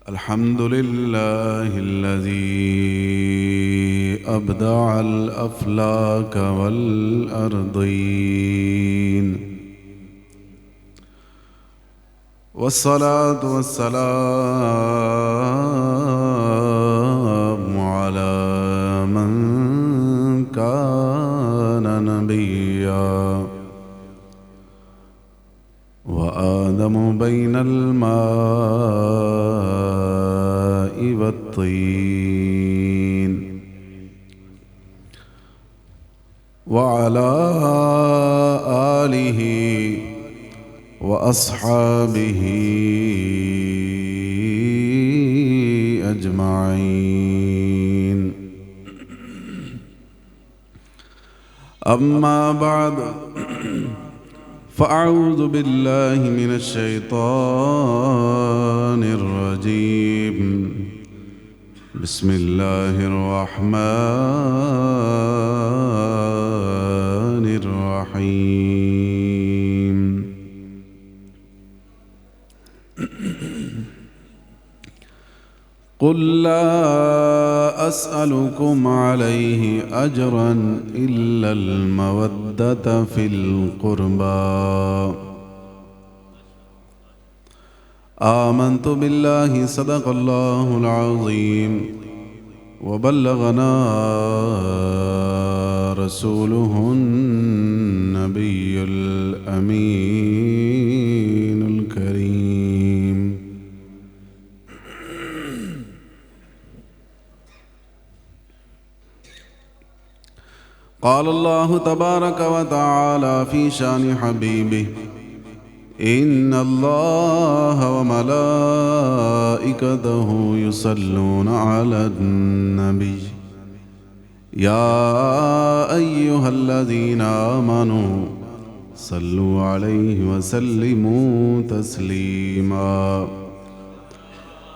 الحمد لله الذي أبدع الأفلاك والأرضين، والصلاة والسلام على من كان نبيا وآدم بين الماء والطين، وعلى آله وأصحابه أجمعين. أما بعد، فأعوذ بالله من الشيطان الرجيم. بسم الله الرحمن الرحيم. قل لا أسألكم عليه أجرا إلا المودة في القربى. آمنت بالله صدق الله العظيم، وبلغنا رسوله النبي الأمين الكريم. قال الله تبارك وتعالى في شان حبيبه: إن الله وملائكته يصلون على النبي يا أيها الذين آمنوا صلوا عليه وسلموا تسليما.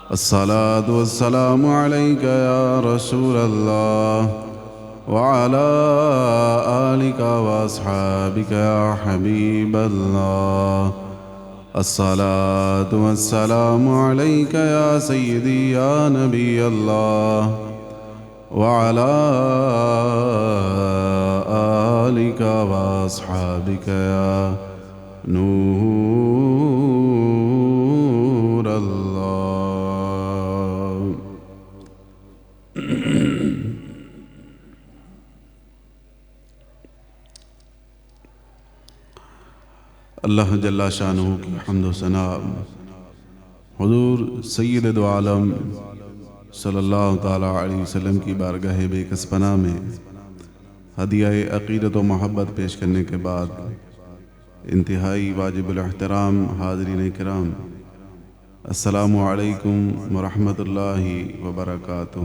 الصلاة والسلام عليك يا رسول الله، وعلى آلك وأصحابك يا حبيب الله. الصلاة والسلام عليك يا سيدي يا نبي الله، وعلى آلك وأصحابك يا نور الله. اللہ جل شانہ کی حمد و ثنا حضور سید دو عالم صلی اللہ تعالی علیہ وسلم کی بارگاہ بے کس پناہ میں ہدیہ عقیدت و محبت پیش کرنے کے بعد انتہائی واجب الاحترام حاضرین کرام، السلام علیکم ورحمۃ اللہ وبرکاتہ۔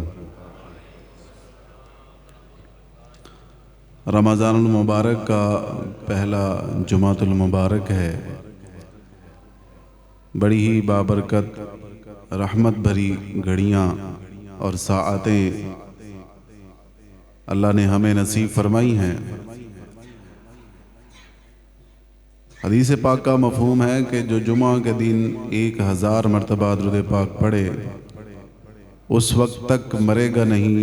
رمضان المبارک کا پہلا جمعۃ المبارک ہے۔ بڑی ہی بابرکت رحمت بھری گھڑیاں اور ساعتیں اللہ نے ہمیں نصیب فرمائی ہیں۔ حدیث پاک کا مفہوم ہے کہ جو جمعہ کے دن 1000 مرتبہ درود پاک پڑھے اس وقت تک مرے گا نہیں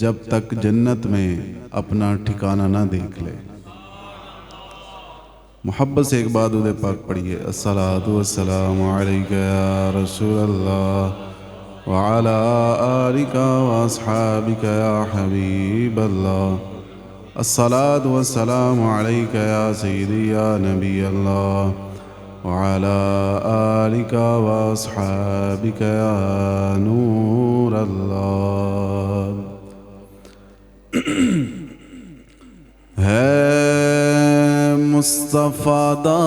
جب تک جنت میں اپنا ٹھکانہ نہ دیکھ لے۔ محبت سے ایک بار درود پاک پڑھیے: الصلاۃ والسلام علیک یا رسول اللہ، وعلی آلک واصحابک یا حبیب اللہ۔ الصلاۃ والسلام علیک یا سیدی یا نبی اللہ، وعلی آلک واصحابک یا نور اللہ۔ ہے مصطفیٰ دا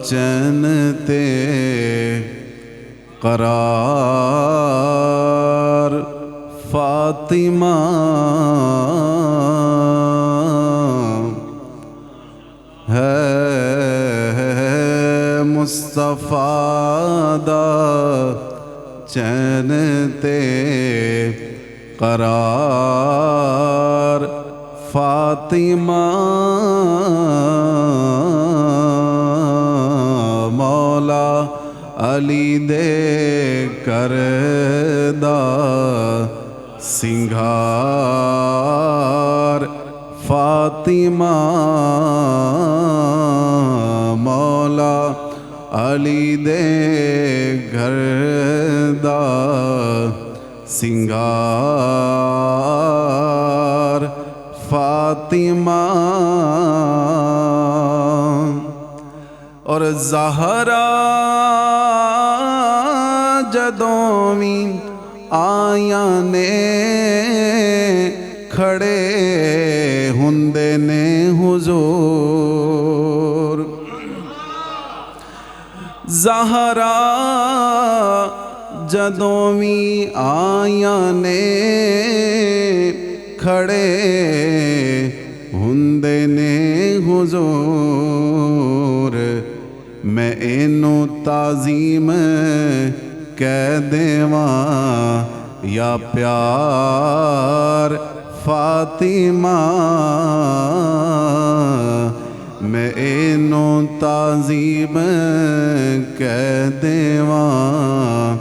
چین تے قرار فاطمہ، ہے مصطفیٰ دا چین تے قرار فاطمہ، مولا علی دے گھر دا سنگھار فاطمہ مولا علی دے گھر دا سنگھار فاطمہ اور زہرا جدوں وی آیاں نے کھڑے ہوندے نے حضور زہرا جدوں وی آیاں نے کھڑے ہوندے نے حضور میں اینو تعظیم کہہ دیواں یا پیار فاطمہ میں اینو تعظیم کہہ دیواں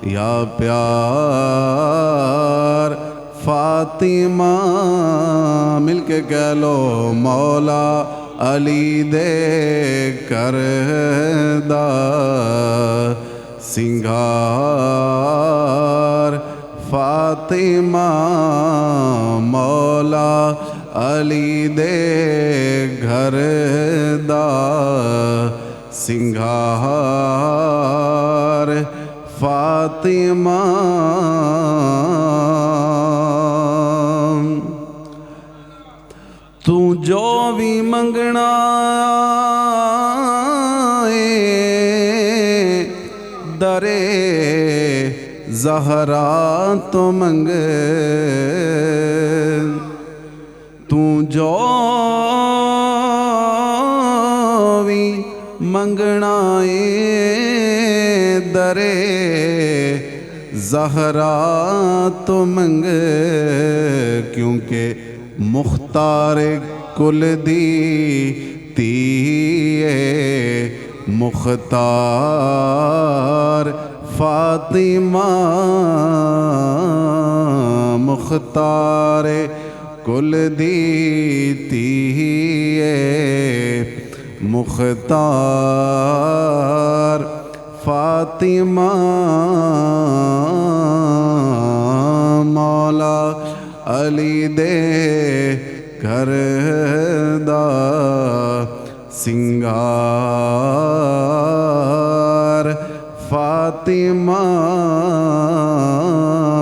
یا پیار فاطمہ مل کے کہہ لو مولا علی دے گھر دا سنگھار فاطمہ مولا علی دے گھر دا سنگھار فاطمہ تو جو بھی منگنا درے زہرا تو منگ تو جو بھی منگنا درے زہرا تو منگ کیونکہ مختار کل دی تیے مختار فاطمہ مختار کل دی تیے مختار فاطمہ مولا علی دے گھر دا سنگھار فاطمہ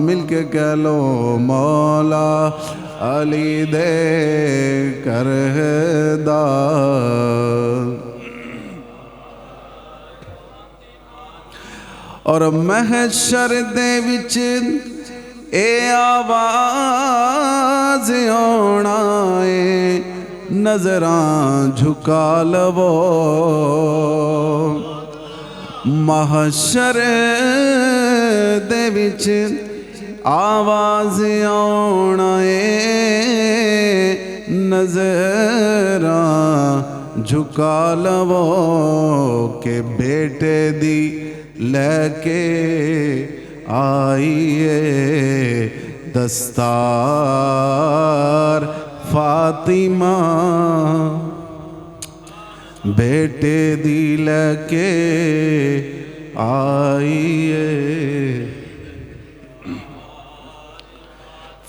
مل کے کہہ لو مولا علی دے گھر دا اور محشر دے وچ اے آواز آنا ہے نظراں جھکا لو محشر دے وچ آواز آنا ہے نظراں جھکا لو کہ بیٹے دی لے کے آئیے دستار فاطمہ بیٹے دی لے کے آئیے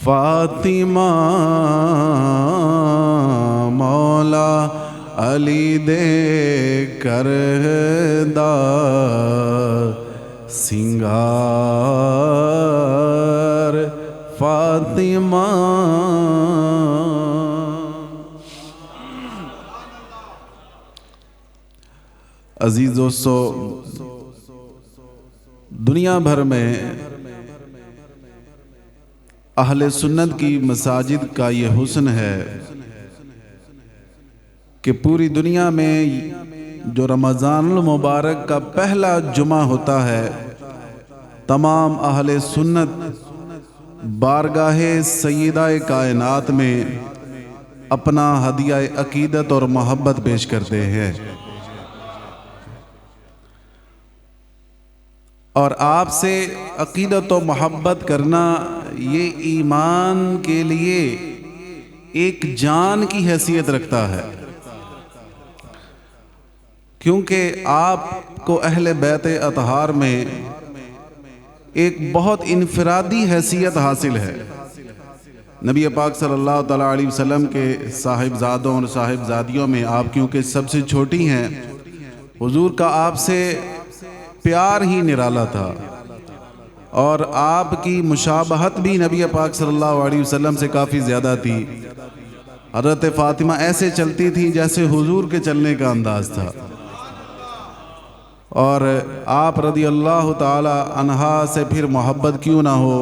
فاطمہ مولا علی دے کر دا سنگار فاطمہ عزیز دوستو دنیا بھر میں اہل سنت کی مساجد کا یہ حسن ہے کہ پوری دنیا میں جو رمضان المبارک کا پہلا جمعہ ہوتا ہے تمام اہل سنت بارگاہ سیدہ کائنات میں اپنا ہدیہ عقیدت اور محبت پیش کرتے ہیں اور آپ سے عقیدت و محبت کرنا یہ ایمان کے لیے ایک جان کی حیثیت رکھتا ہے، کیونکہ آپ کو اہل بیت اطہار میں ایک بہت انفرادی حیثیت حاصل ہے۔ نبی پاک صلی اللہ تعالیٰ علیہ وسلم کے صاحبزادوں اور صاحبزادیوں میں آپ کیونکہ سب سے چھوٹی ہیں، حضور کا آپ سے پیار ہی نرالا تھا، اور آپ کی مشابہت بھی نبی پاک صلی اللہ علیہ وسلم سے کافی زیادہ تھی۔ حضرت فاطمہ ایسے چلتی تھی جیسے حضور کے چلنے کا انداز تھا، اور آپ رضی اللہ تعالی عنہا سے پھر محبت کیوں نہ ہو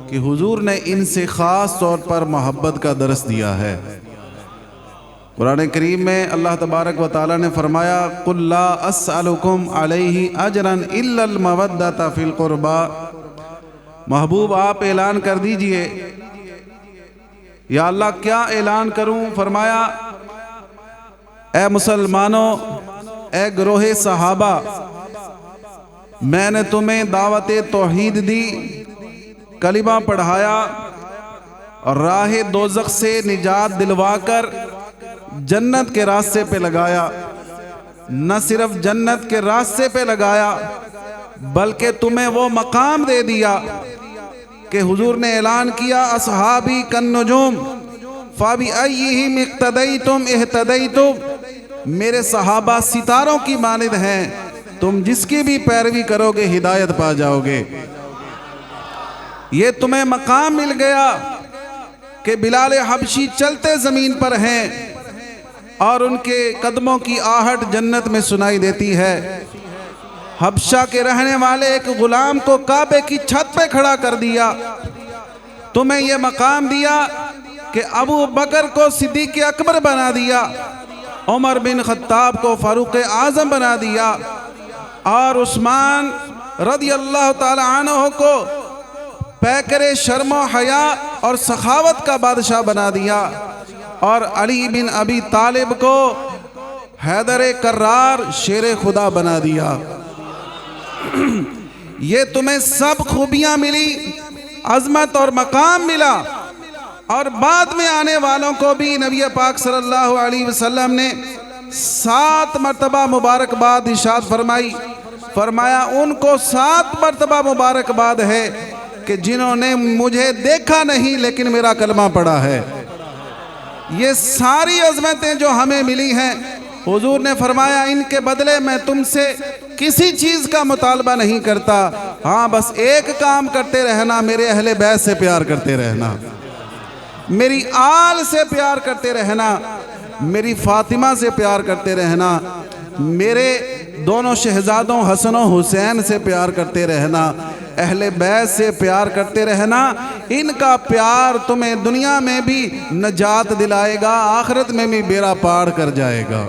کہ حضور نے ان سے خاص طور پر محبت کا درس دیا ہے۔ قرآن کریم میں اللہ تبارک و تعالی نے فرمایا قُلْ لَا أَسْأَلُكُمْ عَلَيْهِ أَجْرًا إِلَّا الْمَوَدَّةَ فِي الْقُرْبَى۔ محبوب آپ اعلان کر دیجئے۔ یا اللہ کیا اعلان کروں؟ فرمایا اے مسلمانوں، اے گروہ صحابہ، میں نے تمہیں دعوت توحید دی، کلمہ پڑھایا اور راہ دوزخ سے نجات دلوا کر جنت کے راستے پہ لگایا۔ نہ صرف جنت کے راستے پہ لگایا بلکہ تمہیں وہ مقام دے دیا کہ حضور نے اعلان کیا اصحابی کالنجوم فبأیہم اقتدیتم اہتدیتم، میرے صحابہ ستاروں کی مانند ہیں، تم جس کی بھی پیروی کرو گے ہدایت پا جاؤ گے۔ یہ تمہیں مقام مل گیا کہ بلال حبشی چلتے زمین پر ہیں اور ان کے قدموں کی آہٹ جنت میں سنائی دیتی ہے۔ حبشہ کے رہنے والے ایک غلام کو کعبے کی چھت پہ کھڑا کر دیا۔ تمہیں یہ مقام دیا کہ ابو بکر کو صدیق اکبر بنا دیا، عمر بن خطاب کو فاروق اعظم بنا دیا، اور عثمان رضی اللہ تعالی عنہ کو پیکر شرم و حیا اور سخاوت کا بادشاہ بنا دیا، اور علی بن ابی طالب کو حیدر کرار شیر خدا بنا دیا۔ یہ تمہیں سب خوبیاں ملی، عظمت اور مقام ملا، اور بعد میں آنے والوں کو بھی نبی پاک صلی اللہ علیہ وسلم نے 7 مرتبہ مبارکباد ارشاد فرمائی۔ فرمایا ان کو 7 مرتبہ مبارکباد ہے کہ جنہوں نے مجھے دیکھا نہیں لیکن میرا کلمہ پڑھا ہے۔ یہ ساری عظمتیں جو ہمیں ملی ہیں، حضور نے فرمایا ان کے بدلے میں تم سے کسی چیز کا مطالبہ نہیں کرتا، ہاں بس ایک کام کرتے رہنا، میرے اہل بیت سے پیار کرتے رہنا، میری آل سے پیار کرتے رہنا، میری فاطمہ سے پیار کرتے رہنا، میرے دونوں شہزادوں حسن و حسین سے پیار کرتے رہنا، اہل بیت سے پیار کرتے رہنا۔ ان کا پیار تمہیں دنیا میں بھی نجات دلائے گا، آخرت میں بھی بیڑا پار کر جائے گا۔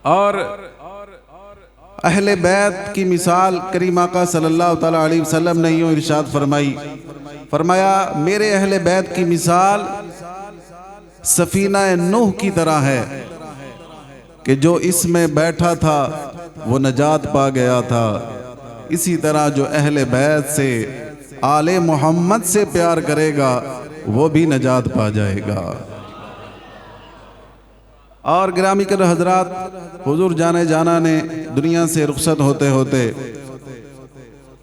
اور اہل بیت کی مثال کریم آقا صلی اللہ تعالیٰ علیہ وسلم نے یوں ارشاد فرمائی، فرمایا میرے اہل بیت کی مثال سفینہ نوح کی طرح ہے کہ جو اس میں بیٹھا تھا وہ نجات پا گیا تھا، اسی طرح جو اہل بیت سے آل محمد سے پیار کرے گا وہ بھی نجات پا جائے گا۔ اور گرامی کے حضرات، حضور جانے جانا نے دنیا سے رخصت ہوتے ہوتے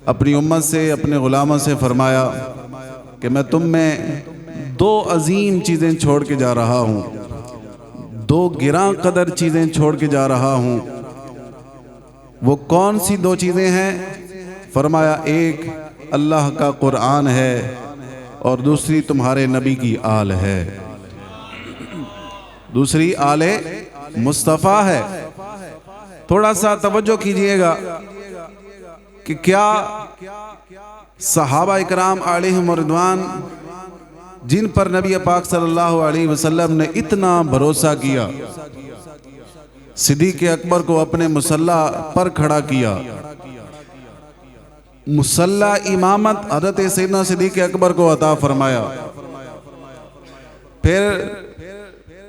اپنی امت سے، اپنے غلاموں سے فرمایا کہ میں تم میں 2 عظیم چیزیں چھوڑ کے جا رہا ہوں، 2 گراں قدر چیزیں چھوڑ کے جا رہا ہوں۔ وہ کون سی 2 چیزیں ہیں؟ فرمایا ایک اللہ کا قرآن ہے اور دوسری تمہارے نبی کی آل ہے، دوسری آل مصطفیٰ ہے۔ تھوڑا سا توجہ کیجئے گا کہ کیا صحابہ اکرام علیہم رضوان جن پر نبی پاک صلی اللہ علیہ وسلم نے اتنا بھروسہ کیا، صدیق اکبر کو اپنے مصلی پر کھڑا کیا، مصلی امامت حضرت سیدنا صدیق اکبر کو عطا فرمایا، پھر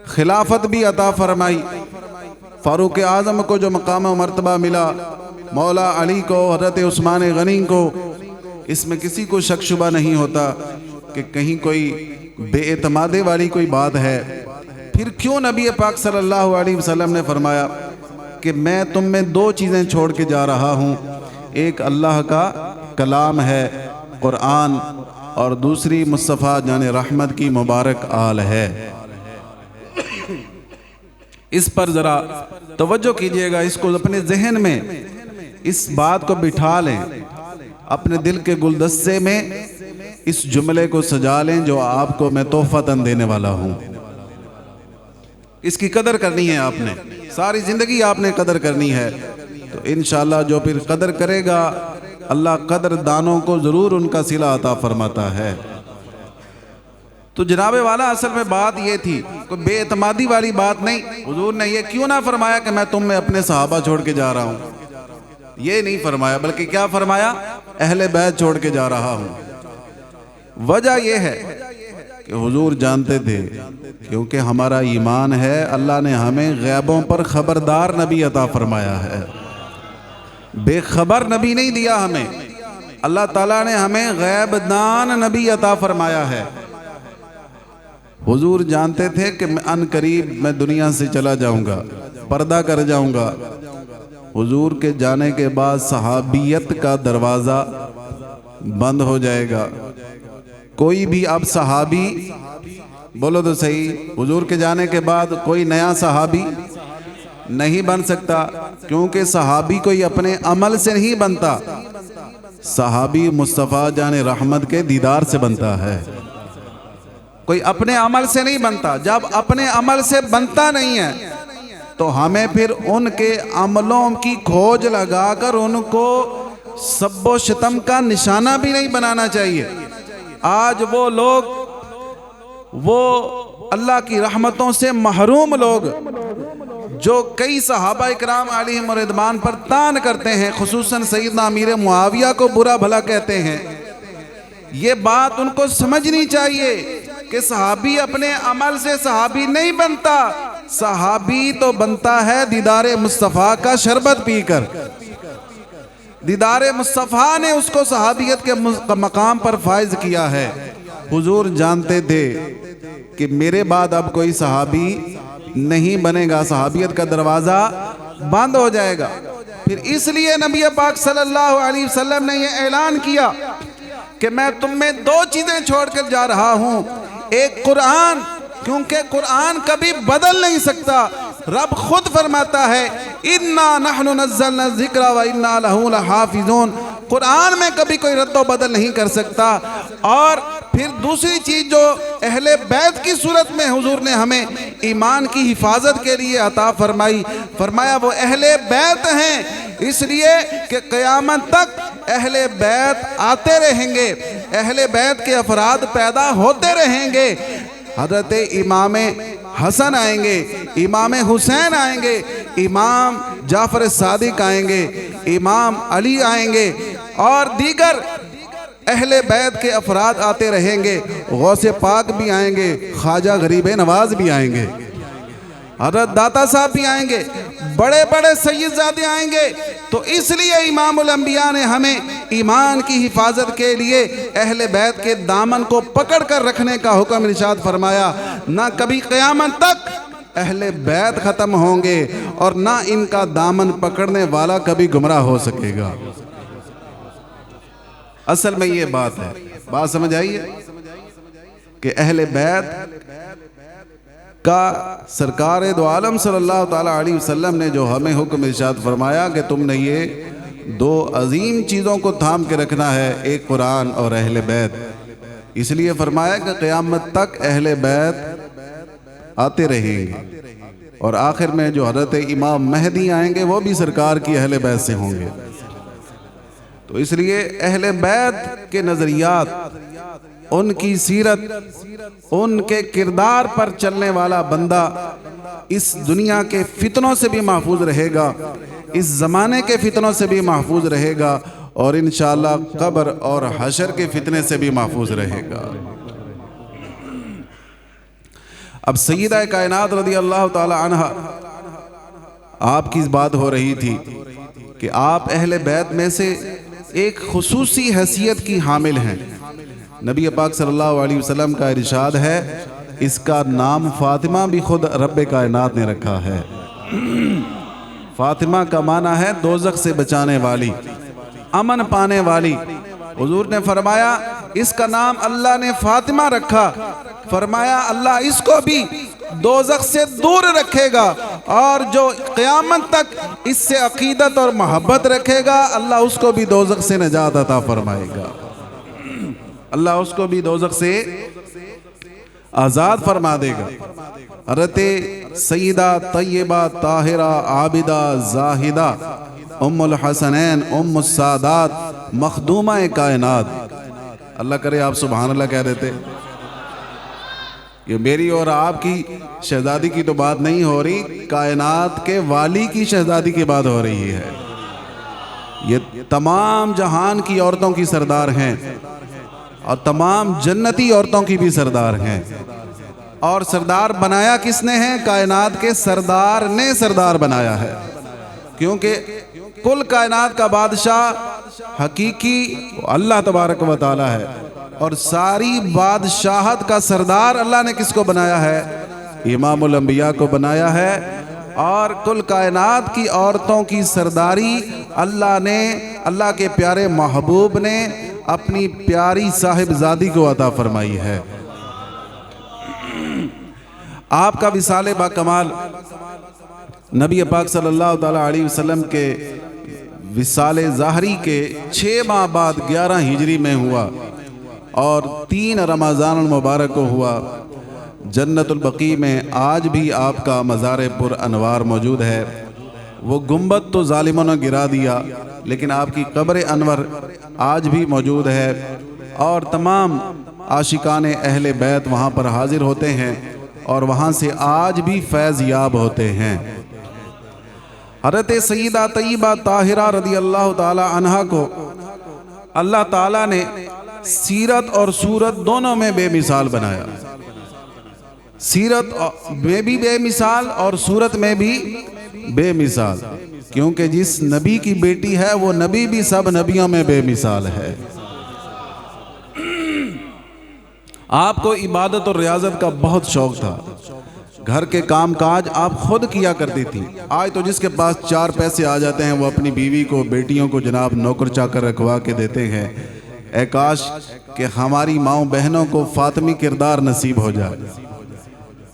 خلافت بھی عطا فرمائی، فاروق اعظم کو جو مقام و مرتبہ ملا، مولا علی کو، حضرت عثمان غنی کو، اس میں کسی کو شک شبہ نہیں ہوتا کہ کہیں کوئی بے اعتمادی والی کوئی بات ہے۔ پھر کیوں نبی پاک صلی اللہ علیہ وسلم نے فرمایا کہ میں تم میں دو چیزیں چھوڑ کے جا رہا ہوں، ایک اللہ کا کلام ہے قرآن، اور دوسری مصطفیٰ جان رحمت کی مبارک آل ہے۔ اس پر ذرا توجہ کیجئے گا، اس کو اپنے ذہن میں اس بات کو بٹھا لیں، اپنے دل کے گلدستے میں اس جملے کو سجا لیں جو آپ کو میں تحفتاً دینے والا ہوں۔ اس کی قدر کرنی ہے، آپ نے ساری زندگی آپ نے قدر کرنی ہے، تو انشاءاللہ جو پھر قدر کرے گا اللہ قدر دانوں کو ضرور ان کا صلہ عطا فرماتا ہے۔ تو جناب والا اصل میں بات یہ تھی، کوئی بے اعتمادی والی بات نہیں۔ حضور نے یہ کیوں نہ فرمایا کہ میں تم میں اپنے صحابہ چھوڑ کے جا رہا ہوں، یہ نہیں فرمایا، بلکہ کیا فرمایا؟ اہل بیت چھوڑ کے جا رہا ہوں۔ وجہ یہ ہے کہ حضور جانتے تھے، کیونکہ ہمارا ایمان ہے اللہ نے ہمیں غیبوں پر خبردار نبی عطا فرمایا ہے، بے خبر نبی نہیں دیا ہمیں، اللہ تعالیٰ نے ہمیں غیب دان نبی عطا فرمایا ہے۔ حضور جانتے تھے کہ ان قریب میں دنیا سے چلا جاؤں گا، پردہ کر جاؤں گا۔ حضور کے جانے کے بعد صحابیت کا دروازہ بند ہو جائے گا، کوئی بھی اب صحابی، بولو تو صحیح، حضور کے جانے کے بعد کوئی نیا صحابی نہیں بن سکتا، کیونکہ صحابی کوئی اپنے عمل سے نہیں بنتا، صحابی مصطفیٰ جان رحمت کے دیدار سے بنتا ہے، کوئی اپنے عمل سے نہیں بنتا۔ جب اپنے عمل سے بنتا نہیں ہے تو ہمیں پھر ان کے عملوں کی کھوج لگا کر ان کو سب و شتم کا نشانہ بھی نہیں بنانا چاہیے۔ آج وہ لوگ، وہ اللہ کی رحمتوں سے محروم لوگ جو کئی صحابہ اکرام علیہم رضوان پر طعن کرتے ہیں، خصوصاً سیدنا امیر معاویہ کو برا بھلا کہتے ہیں، یہ بات ان کو سمجھنی چاہیے کہ صحابی اپنے عمل سے صحابی نہیں بنتا، صحابی تو بنتا ہے دیدار مصطفیٰ کا شربت پی کر۔ دیدار مصطفیٰ نے اس کو صحابیت کے مقام پر فائز کیا ہے۔ حضور جانتے تھے کہ میرے بعد اب کوئی صحابی نہیں بنے گا، صحابیت کا دروازہ بند ہو جائے گا۔ پھر اس لیے نبی پاک صلی اللہ علیہ وسلم نے یہ اعلان کیا کہ میں تم میں دو چیزیں چھوڑ کر جا رہا ہوں، ایک قرآن، کیونکہ قرآن کبھی بدل نہیں سکتا، رب خود فرماتا ہے اِنَّا نَحْنُ نَزَّلْنَا الذِّكْرَ وَإِنَّا لَهُ لَحَافِظُونَ، قرآن میں کبھی کوئی رد و بدل نہیں کر سکتا۔ اور پھر دوسری چیز جو اہل بیت کی صورت میں حضور نے ہمیں ایمان کی حفاظت کے لیے عطا فرمائی، فرمایا وہ اہل بیت ہیں، اس لیے کہ قیامت تک اہل بیت آتے رہیں گے، اہل بیت کے افراد پیدا ہوتے رہیں گے۔ حضرت امام حسن آئیں گے، امام حسین آئیں گے، امام جعفر صادق آئیں گے، امام علی آئیں گے، اور دیگر اہل بیت کے افراد آتے رہیں گے، غوث پاک بھی آئیں گے، خواجہ غریب نواز بھی آئیں گے، حضرت داتا صاحب بھی آئیں گے، بڑے بڑے سید زادے آئیں گے۔ تو اس لیے امام الانبیاء نے ہمیں ایمان کی حفاظت کے لیے اہل بیت کے دامن کو پکڑ کر رکھنے کا حکم ارشاد فرمایا۔ نہ کبھی قیامت تک اہل بیت ختم ہوں گے اور نہ ان کا دامن پکڑنے والا کبھی گمراہ ہو سکے گا۔ اصل میں یہ بات ہے، بات سمجھ آئیے کہ اہل بیت کا سرکار دو عالم صلی اللہ تعالیٰ علیہ وسلم نے جو ہمیں حکم ارشاد فرمایا کہ تم نے یہ دو عظیم چیزوں کو تھام کے رکھنا ہے، ایک قرآن اور اہل بیت، اس لیے فرمایا کہ قیامت تک اہل بیت آتے رہیں گے، اور آخر میں جو حضرت امام مہدی آئیں گے وہ بھی سرکار کی اہل بیت سے ہوں گے۔ تو اس لیے اہل بیت کے نظریات، ان کی سیرت، ان کے کردار پر چلنے والا بندہ اس دنیا کے فتنوں سے بھی محفوظ رہے گا، اس زمانے کے فتنوں سے بھی محفوظ رہے گا، اور انشاءاللہ قبر اور حشر کے فتنے سے بھی محفوظ رہے گا۔ اب سیدہ کائنات رضی اللہ تعالی عنہ، آپ کی بات ہو رہی تھی کہ آپ اہل بیت میں سے ایک خصوصی حیثیت کی حامل ہیں۔ نبی پاک صلی اللہ علیہ وسلم کا ارشاد ہے، اس کا نام فاطمہ بھی خود رب کائنات نے رکھا ہے۔ فاطمہ کا معنی ہے دوزخ سے بچانے والی، امن پانے والی۔ حضور نے فرمایا اس کا نام اللہ نے فاطمہ رکھا، فرمایا اللہ اس کو بھی دوزخ سے دور رکھے گا، اور جو قیامت تک اس سے عقیدت اور محبت رکھے گا اللہ اس کو بھی دوزخ سے نجات عطا فرمائے گا، اللہ اس کو بھی دوزخ سے آزاد فرما دے گا۔ حضرت سیدہ طیبہ طاہرہ عابدہ زاہدہ ام الحسنین ام السادات مخدومہ کائنات، اللہ کرے آپ سبحان اللہ کہہ دیتے۔ یہ میری اور آپ کی شہزادی کی تو بات نہیں ہو رہی، کائنات کے والی کی شہزادی کی بات ہو رہی ہے۔ یہ تمام جہان کی عورتوں کی سردار ہیں اور تمام جنتی عورتوں کی بھی سردار ہیں، اور سردار بنایا کس نے ہے؟ کائنات کے سردار نے سردار بنایا ہے، کیونکہ کل کائنات کا بادشاہ حقیقی اللہ تبارک و تعالی ہے، اور ساری بادشاہت کا سردار اللہ نے کس کو بنایا ہے؟ امام الانبیاء کو بنایا ہے، اور کل کائنات کی عورتوں کی سرداری اللہ نے، اللہ کے پیارے محبوب نے اپنی پیاری صاحبزادی کو عطا فرمائی ہے۔ آپ کا وصال با کمال نبی پاک صلی اللہ تعالیٰ علیہ وسلم کے وصال ظاہری کے 6 ماہ بعد 11 ہجری میں ہوا، اور 3 رمضان المبارک کو ہوا۔ جنت البقیع میں آج بھی آپ کا مزار پر انوار موجود ہے۔ وہ گنبد تو ظالموں نے گرا دیا، لیکن آپ کی قبر انور آج بھی موجود ہے، اور تمام عاشقان اہل بیت وہاں پر حاضر ہوتے ہیں، اور وہاں سے آج بھی فیض یاب ہوتے ہیں۔ حضرت سیدہ طیبہ طاہرہ رضی اللہ تعالی عنہا کو اللہ تعالیٰ نے سیرت اور صورت دونوں میں بے مثال بنایا، سیرت میں بھی بے مثال اور صورت میں بھی بے مثال، کیونکہ جس نبی کی بیٹی ہے وہ نبی بھی سب نبیوں میں بے مثال ہے۔ آپ کو عبادت اور ریاضت کا بہت شوق تھا، گھر کے کام کاج آپ خود کیا کرتی تھی۔ آج تو جس کے پاس 4 پیسے آ جاتے ہیں وہ اپنی بیوی کو، بیٹیوں کو جناب نوکر چاکر رکھوا کے دیتے ہیں۔ اے کاش کہ ہماری ماؤں بہنوں کو فاطمی کردار نصیب ہو جائے،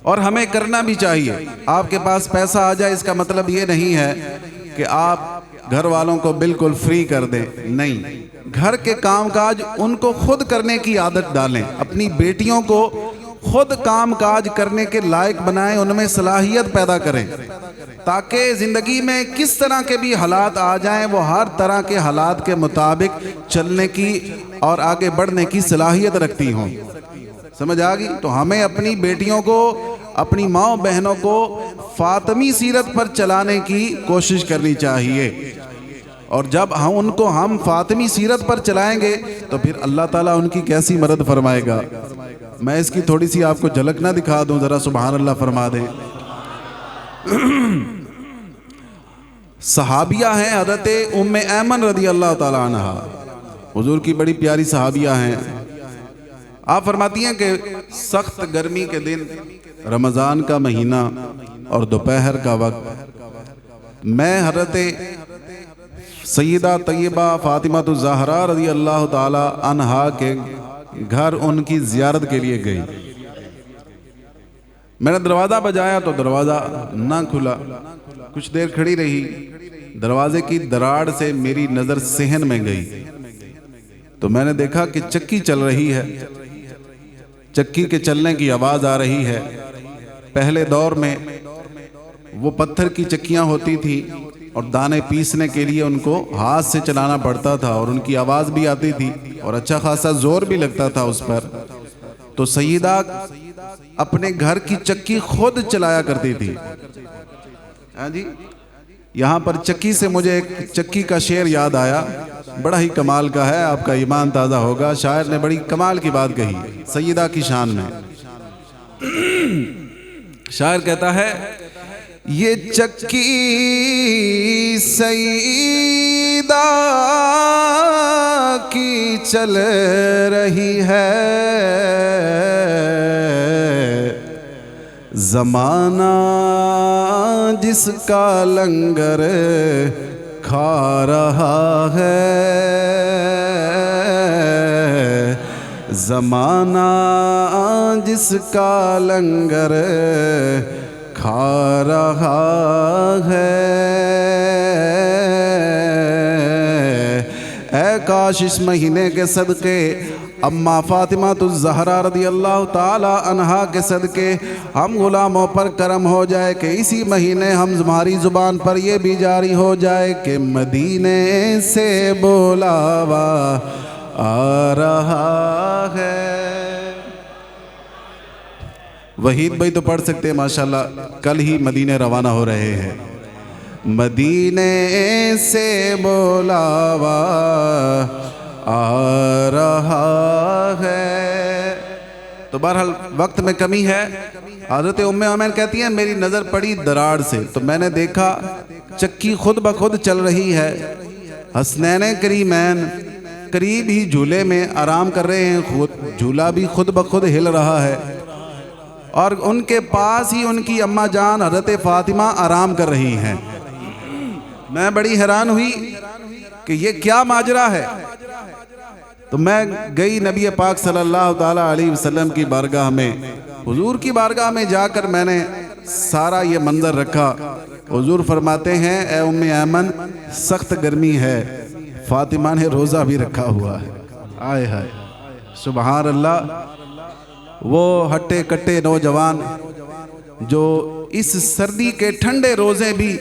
اور ہمیں کرنا بھی چاہیے۔ آپ کے پاس پیسہ آ جائے اس کا مطلب یہ نہیں ہے کہ آپ گھر والوں کو بالکل فری کر دیں، نہیں، گھر کے کام کاج ان کو خود کرنے کی عادت ڈالیں، اپنی بیٹیوں کو خود کام کاج کرنے کے لائق بنائیں، ان میں صلاحیت پیدا کریں، تاکہ زندگی میں کس طرح کے بھی حالات آ جائیں وہ ہر طرح کے حالات کے مطابق چلنے کی اور آگے بڑھنے کی صلاحیت رکھتی ہوں۔ سمجھ آ گئی؟ تو ہمیں اپنی بیٹیوں کو، اپنی ماں بہنوں کو فاطمی سیرت پر چلانے کی کوشش کرنی چاہیے، اور جب ہم فاطمی سیرت پر چلائیں گے تو پھر اللہ تعالیٰ ان کی کیسی مدد فرمائے گا۔ میں اس کی تھوڑی سی آپ کو جھلک نہ دکھا دوں، ذرا سبحان اللہ فرما دیں۔ صحابیہ ہیں حضرت ام ایمن رضی اللہ تعالیٰ عنہ، حضور کی بڑی پیاری صحابیہ ہیں۔ آپ فرماتی ہیں کہ سخت گرمی کے دن، رمضان کا مہینہ اور دوپہر کا وقت، میں حضرت سیدہ طیبہ فاطمہ الزہرا رضی اللہ تعالی عنہا کے گھر ان کی زیارت کے لیے گئی۔ میں نے دروازہ بجایا تو دروازہ نہ کھلا، کچھ دیر کھڑی رہی، دروازے کی دراڑ سے میری نظر صحن میں گئی تو میں نے دیکھا کہ چکی چل رہی ہے، چکی کے چلنے کی آواز آ رہی ہے۔ پہلے دور میں وہ پتھر کی چکیاں ہوتی تھی اور دانے پیسنے کے لیے ان کو ہاتھ سے چلانا پڑتا تھا، اور ان کی آواز بھی آتی تھی اور اچھا خاصا زور بھی لگتا تھا اس پر۔ تو سیدہ اپنے گھر کی چکی خود چلایا کرتی تھی۔ ہاں جی، یہاں پر چکی سے مجھے ایک چکی کا شعر یاد آیا، بڑا ہی کمال کا ہے، آپ کا ایمان تازہ ہوگا۔ شاعر نے بڑی کمال کی بات کہی سیدہ کی شان میں۔ شاعر کہتا ہے، یہ چکی سیدہ کی چل رہی ہے، زمانہ جس کا لنگر کھا رہا ہے، زمانہ جس کا لنگر کھا رہا ہے۔ اے کاش اس مہینے کے صدقے اماں فاطمہ الزہرا رضی اللہ تعالی عنہا کے صدقے ہم غلاموں پر کرم ہو جائے کہ اسی مہینے ہماری زبان پر یہ بھی جاری ہو جائے کہ مدینے سے بلاوا آ رہا ہے۔ وحید بھائی تو پڑھ سکتے ہیں ماشاءاللہ، کل ہی مدینے روانہ ہو رہے ہیں۔ مدینے سے بلاوا آ رہا ہے۔ تو بہرحال وقت میں کمی ہے۔ حضرت ام ایمن کہتی ہیں میری نظر پڑی دراڑ سے تو میں نے دیکھا چکی خود بخود چل رہی ہے، حسنین کریمین قریب ہی جھولے میں آرام کر رہے ہیں، جھولا بھی خود بخود ہل رہا ہے، اور ان کے پاس ہی ان کی اماں جان حضرت فاطمہ آرام کر رہی ہیں۔ میں بڑی حیران ہوئی کہ یہ کیا ماجرا ہے۔ تو میں گئی نبی پاک صلی اللہ علیہ وسلم کی بارگاہ میں، حضور کی بارگاہ میں جا کر میں نے سارا یہ منظر رکھا۔ حضور فرماتے ہیں اے ام ایمن سخت گرمی ہے، فاطمہ نے روزہ بھی رکھا ہوا ہے۔ آئے ہائے سبحان اللہ۔ وہ ہٹے کٹے نوجوان جو اس سردی کے ٹھنڈے روزے بھی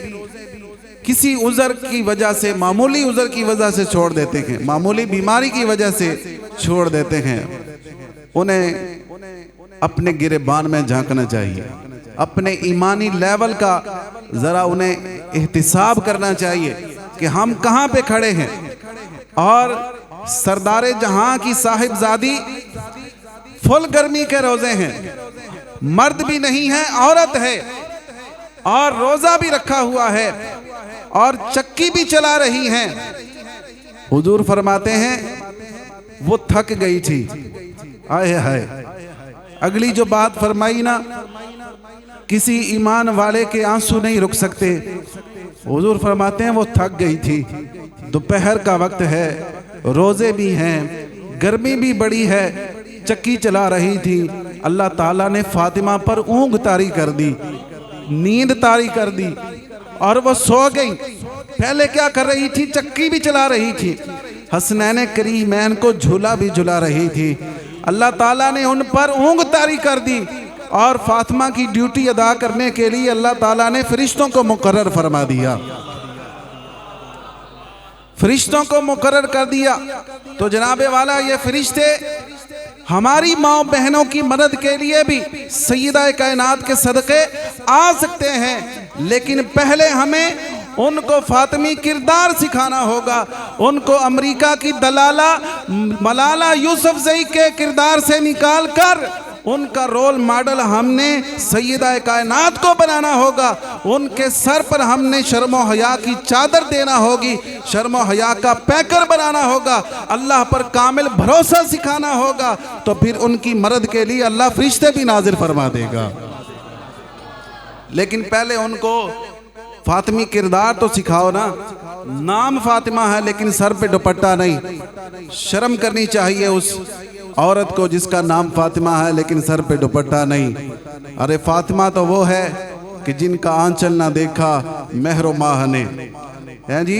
کسی عذر کی وجہ سے، معمولی عذر کی وجہ سے چھوڑ دیتے ہیں، معمولی بیماری کی وجہ سے چھوڑ دیتے ہیں، انہیں اپنے گریبان میں جھانکنا چاہیے، اپنے ایمانی لیول کا ذرا انہیں احتساب کرنا چاہیے کہ ہم کہاں پہ کھڑے ہیں۔ اور سردار جہاں کی صاحبزادی فل گرمی کے روزے ہیں، مرد بھی نہیں ہے عورت ہے، اور روزہ بھی رکھا ہوا ہے اور چکی بھی چلا رہی ہیں۔ حضور فرماتے ہیں وہ تھک گئی تھی۔ آئے ہائے اگلی جو بات فرمائی نا، کسی ایمان والے کے آنسو نہیں رک سکتے۔ حضور فرماتے ہیں وہ تھک گئی تھی، دوپہر کا وقت ہے، روزے بھی ہیں، گرمی بھی بڑی ہے، چکی چلا رہی تھی۔ اللہ تعالیٰ نے فاطمہ پر اونگ طاری کر دی، نیند طاری کر دی، اور وہ سو گئی۔ پہلے کیا کر رہی تھی؟ چکی بھی چلا رہی تھی، حسنین کریمین کو جھولا بھی جھلا رہی تھی۔ اللہ تعالیٰ نے ان پر اونگ طاری کر دی، اور فاطمہ کی ڈیوٹی ادا کرنے کے لیے اللہ تعالیٰ نے فرشتوں کو مقرر فرما دیا، فرشتوں کو مقرر کر دیا۔ تو جناب والا یہ فرشتے ہماری ماں بہنوں کی مدد کے لیے بھی سیدہ کائنات کے صدقے آ سکتے ہیں، لیکن پہلے ہمیں ان کو فاطمی کردار سکھانا ہوگا، ان کو امریکہ کی دلالہ ملالہ یوسفزئی کے کردار سے نکال کر ان کا رول ماڈل ہم نے سیدہ کائنات کو بنانا ہوگا۔ ان کے سر پر ہم نے شرم و حیا کی چادر دینا ہوگی، شرم و حیا کا پیکر بنانا ہوگا، اللہ پر کامل بھروسہ سکھانا ہوگا، تو پھر ان کی مدد کے لیے اللہ فرشتے بھی نازل فرما دے گا۔ لیکن پہلے ان کو فاطمی کردار تو سکھاؤ نا۔ نام فاطمہ ہے لیکن سر پہ دوپٹہ نہیں، شرم کرنی چاہیے اس عورت کو جس کا نام فاطمہ ہے لیکن سر پہ دوپٹہ نہیں۔ ارے فاطمہ تو وہ ہے کہ جن کا آنچل نہ دیکھا مہر و ماہ نے، جی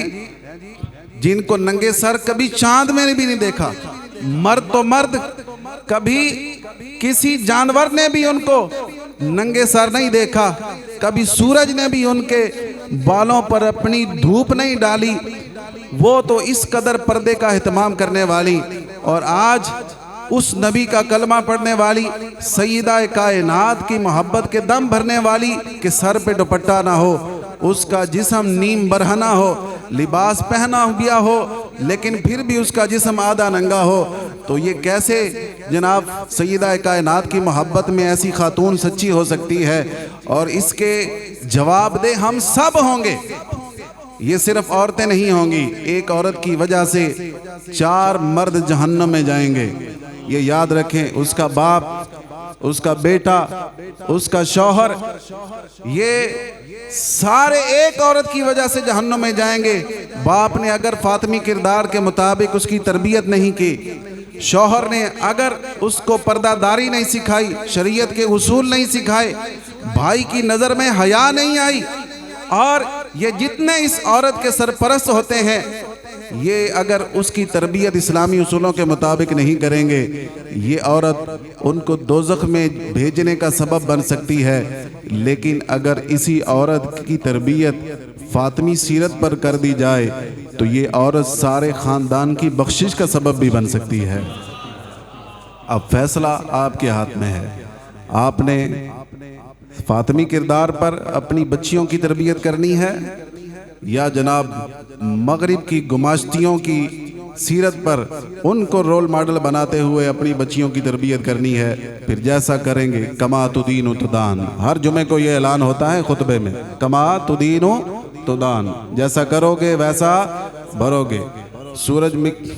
جن کو ننگے سر کبھی چاند میں بھی نہیں دیکھا، مرد تو مرد، کبھی کسی جانور نے بھی ان کو ننگے سر نہیں دیکھا، کبھی سورج نے بھی ان کے بالوں پر اپنی دھوپ نہیں ڈالی۔ وہ تو اس قدر پردے کا اہتمام کرنے والی، اور آج اس نبی کا کلمہ پڑھنے والی، سیدہ کائنات کی محبت کے دم بھرنے والی کہ سر پہ دوپٹہ نہ ہو، اس کا جسم نیم برہنہ ہو، لباس پہنا گیا ہو لیکن پھر بھی اس کا جسم آدھا ننگا ہو، تو یہ کیسے جناب سیدہ کائنات کی محبت میں ایسی خاتون سچی ہو سکتی ہے؟ اور اس کے جواب دہ ہم سب ہوں گے، یہ صرف عورتیں نہیں ہوں گی۔ ایک عورت کی وجہ سے 4 مرد جہنم میں جائیں گے، یہ یاد رکھیں۔ اس کا باپ، اس کا بیٹا، اس کا شوہر، یہ سارے ایک عورت کی وجہ سے جہنم میں جائیں گے۔ باپ نے اگر فاطمی کردار کے مطابق اس کی تربیت نہیں کی، شوہر نے اگر اس کو پردہ داری نہیں سکھائی، شریعت کے اصول نہیں سکھائے، بھائی کی نظر میں حیا نہیں آئی، اور یہ جتنے اس عورت کے سرپرست ہوتے ہیں یہ اگر اس کی تربیت اسلامی اصولوں کے مطابق نہیں کریں گے، یہ عورت ان کو دوزخ میں بھیجنے کا سبب بن سکتی ہے۔ لیکن اگر اسی عورت کی تربیت فاطمی سیرت پر کر دی جائے تو یہ عورت سارے خاندان کی بخشش کا سبب بھی بن سکتی ہے۔ اب فیصلہ آپ کے ہاتھ میں ہے، آپ نے فاطمی کردار پر اپنی بچیوں کی تربیت کرنی ہے یا جناب مغرب کی گماشتیوں کی سیرت پر ان کو رول ماڈل بناتے ہوئے اپنی بچیوں کی تربیت کرنی ہے۔ پھر جیسا کریں گے، کما تدین تدان، ہر جمعے کو یہ اعلان ہوتا ہے خطبے میں، کما تدین تدان، جیسا کرو گے ویسا بھرو گے۔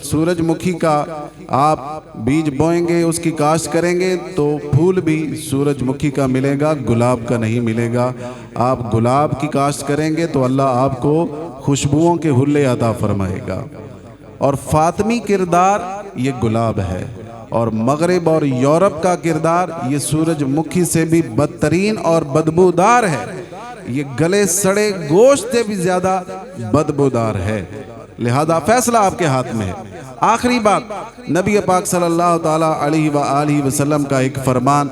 سورج مکھی کا آپ بیج بوئیں گے، اس کی کاشت کریں گے تو پھول بھی سورج مکھی کا ملے گا، گلاب کا نہیں ملے گا۔ آپ گلاب کی کاشت کریں گے تو اللہ آپ کو خوشبوؤں کے حلے عطا فرمائے گا۔ اور فاطمی کردار یہ گلاب ہے، اور مغرب اور یورپ کا کردار یہ سورج مکھی سے بھی بدترین اور بدبودار ہے، یہ گلے سڑے گوشت سے بھی زیادہ بدبودار ہے۔ لہذا فیصلہ آپ کے ہاتھ میں ہے۔ آخری بات، نبی پاک صلی اللہ تعالیٰ علیہ وآلہ وسلم کا ایک فرمان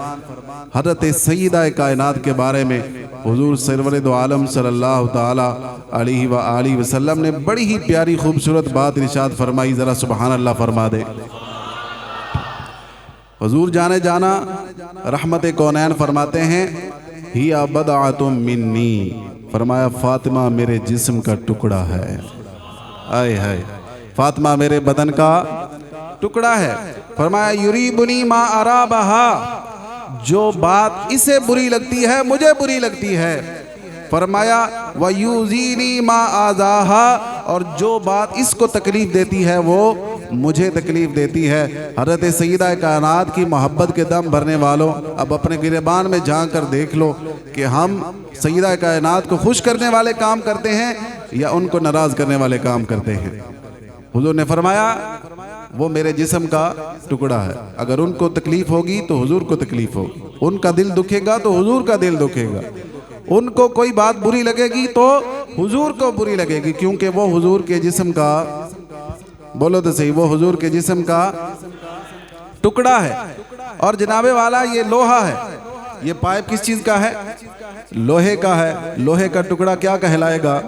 حضرت سیدہ کائنات کے بارے میں، حضور سرور دو عالم صلی اللہ تعالیٰ علیہ وآلہ وسلم نے بڑی ہی پیاری خوبصورت بات ارشاد فرمائی، ذرا سبحان اللہ فرما دے۔ حضور جانے جانا رحمت کونین فرماتے ہیں، ہی بضعۃ منی، فرمایا فاطمہ میرے جسم کا ٹکڑا ہے۔ آئے ہائے، فاطمہ میرے بدن کا ٹکڑا ہے۔ فرمایا یریبنی ما ارابہا، جو بات اسے بری لگتی ہے مجھے بری لگتی ہے۔ فرمایا ویوزینی ما آذاہا، اور جو بات اس کو تکلیف دیتی ہے وہ مجھے تکلیف دیتی ہے۔ حضرت سیدہ کائنات کی محبت کے دم بھرنے والوں، اب اپنے گریبان میں جھانک کر دیکھ لو کہ ہم سیدہ کائنات کو خوش کرنے والے کام کرتے ہیں یا ان کو ناراض کرنے والے کام کرتے ہیں۔ حضور نے فرمایا وہ میرے جسم کا ٹکڑا ہے، اگر ان کو تکلیف ہوگی تو حضور کو تکلیف ہوگی، ان کا دل دکھے گا تو حضور کا دل دکھے گا، ان کو کوئی بات بری لگے گی تو حضور کو بری لگے گی، کیونکہ وہ حضور کے جسم کا، بولو تو صحیح، وہ حضور کے جسم کا ٹکڑا ہے۔ اور جناب والا یہ لوہا ہے، یہ پائپ کس چیز کا ہے؟ لوہے کا ہے۔ لوہے کا ٹکڑا کیا کہلائے گا؟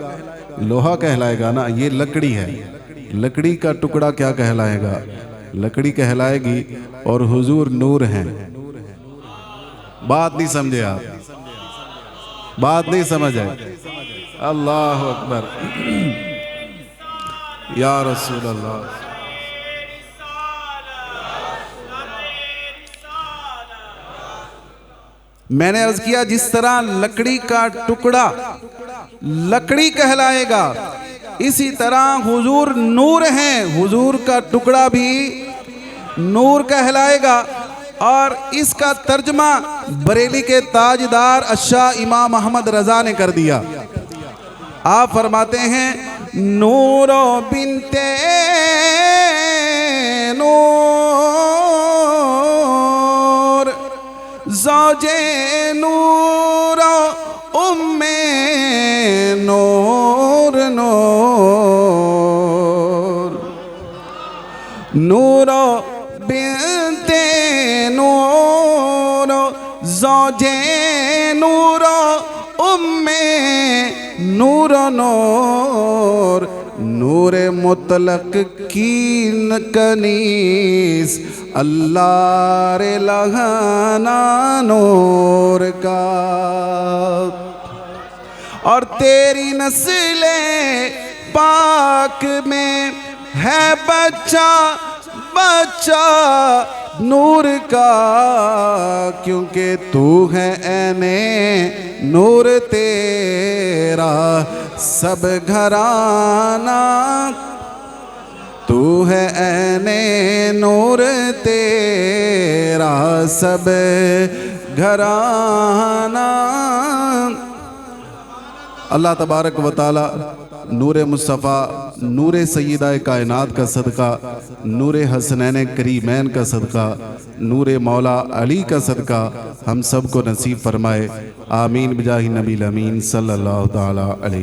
لوہا کہلائے گا نا۔ یہ لکڑی ہے، لکڑی کا ٹکڑا کیا کہلائے گا؟ لکڑی کہلائے گی، اور حضور نور ہیں۔ بات نہیں سمجھے آپ، بات نہیں سمجھ آئے؟ اللہ اکبر، یا رسول اللہ۔ میں نے عرض کیا جس طرح لکڑی کا ٹکڑا لکڑی کہلائے گا، اسی طرح حضور نور ہیں، حضور کا ٹکڑا بھی نور کہلائے گا۔ اور اس کا ترجمہ بریلی کے تاجدار الشاہ امام احمد رضا نے کر دیا۔ آپ فرماتے ہیں نور بنت نور زوج نور ام نور نور نور بنت نور زوج نور ام نور نور نور مطلق کی کنیز اللہ رے لہانا نور کا، اور تیری نسل پاک میں ہے بچہ بچہ نور کا کیونکہ تو ہے اینے نور تیرا سب گھرانہ تو ہے اینے نور تیرا سب گھرانہ اللہ تبارک و تعالی نور مصطفیٰ نور سیدہ کائنات کا صدقہ نور حسنین کریمین کا صدقہ نور مولا علی کا صدقہ ہم سب کو نصیب فرمائے آمین بجاہ نبی الامین صلی اللہ تعالی علیہ